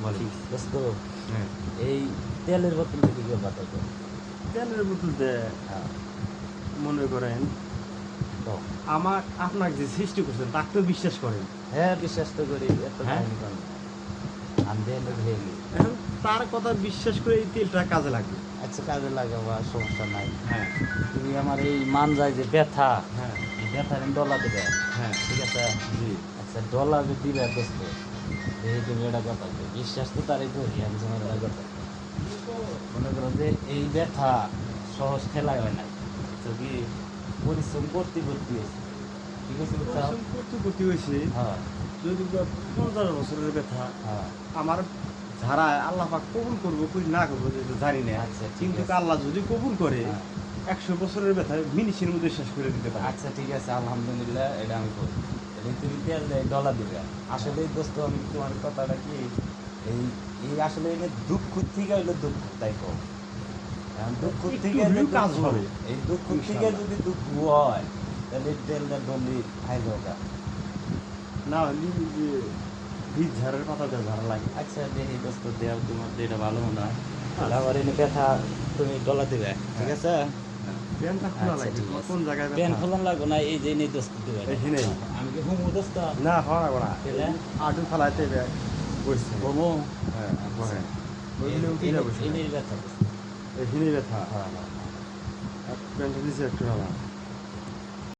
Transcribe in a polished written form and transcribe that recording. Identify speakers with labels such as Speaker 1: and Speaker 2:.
Speaker 1: বলে
Speaker 2: দোস্ত
Speaker 1: হ্যাঁ
Speaker 2: এই তেলের বোতল থেকে কেউ বাতাস দেয়?
Speaker 1: তেলের বোতল দেয়
Speaker 2: হ্যাঁ
Speaker 1: মনে করেন
Speaker 2: তো
Speaker 1: আমার আপনাকে যে সৃষ্টি করছেন তাকে তো বিশ্বাস করেন
Speaker 2: হ্যাঁ বিশ্বাস তো করি এত
Speaker 1: হ্যাঁ?
Speaker 2: কাহিনী করেন আমি দেয়ালে ভেঙে
Speaker 1: এখন তার কথা বিশ্বাস করে এই তেলটা কাজে লাগবে
Speaker 2: আচ্ছা কাজে লাগাবো আর সমস্যা নাই
Speaker 1: হ্যাঁ
Speaker 2: তুমি আমার এই মানজায় যে ব্যথা
Speaker 1: হ্যাঁ
Speaker 2: এই ব্যথার ডলা দেবে
Speaker 1: হ্যাঁ
Speaker 2: ঠিক আছে
Speaker 1: জি
Speaker 2: আচ্ছা ডলা যে দিবে দোস্ত এই তুমি এটা কথা কই। বিশ্বাস তো তারই করি আমি তোমার এটা কথা মনে করো যে এই ব্যথা সহজ খেলায় হয় না যদি পরিশ্রম করতে করতে হয়েছে ঠিক আছে বুঝছো?
Speaker 1: পরিশ্রম করতে করতে হয়েছে
Speaker 2: হ্যাঁ
Speaker 1: যদি বা 50 বছরের ব্যথা
Speaker 2: হ্যাঁ
Speaker 1: আমার যারা আল্লাহ পাক কবুল করবো কি না করবো এটা জানি না
Speaker 2: আচ্ছা, ঠিক
Speaker 1: কিন্তু
Speaker 2: আছে।
Speaker 1: আল্লাহ যদি কবুল করে
Speaker 2: হ্যাঁ।
Speaker 1: 100 বছরের ব্যথা মিনিটের মধ্যে শেষ করে দিতে পারে
Speaker 2: আচ্ছা ঠিক আছে আলহামদুলিল্লাহ এটা আমি করি এটা তুমি তেল দেয় ডলার দিবে আসলে দোস্ত আমি তোমার কথাটা কি এই এই আসলে এনে দুঃখ থেকে হইলো দুঃখ তাই কম এখন দুঃখ
Speaker 1: একটু
Speaker 2: থেকে যে
Speaker 1: হলেও কাজ
Speaker 2: দুঃখ,
Speaker 1: হবে।
Speaker 2: এই দুঃখ থেকে
Speaker 1: ইনশাআল্লাহ।
Speaker 2: যদি দুঃখ হয় তাহলে তেলটা ডলি খাইল
Speaker 1: না হলে যে বীজ ঝাড়ের পাতাটা ঝাড়া লাগে
Speaker 2: আচ্ছা দেখি দোস্ত দেওয়া তোমার এটা ভালো মনে হয় আমার এনে ব্যথা তুমি ডলার দিবে ঠিক আছে
Speaker 1: প্যান্টটা খোলা
Speaker 2: আচ্ছা,
Speaker 1: লাগে
Speaker 2: ঠিক
Speaker 1: তোমার
Speaker 2: আছে।
Speaker 1: কোন জায়গায়
Speaker 2: প্যান
Speaker 1: ব্যথা?
Speaker 2: খোলান লাগবো না এই যে নেই দোস্ত দিবে
Speaker 1: এইখানে?
Speaker 2: আমি কি হুমু দোস্ত
Speaker 1: না হওয়া না
Speaker 2: পেলে?
Speaker 1: আটু ফালাইতে বসছে
Speaker 2: হুমু
Speaker 1: হ্যাঁ বসে বসলে উঠে যাবো
Speaker 2: এনেই ব্যথা দোস্ত
Speaker 1: এইখানেই ব্যথা
Speaker 2: হ্যাঁ হ্যাঁ
Speaker 1: প্যান্টটা নিচে একটু ভালো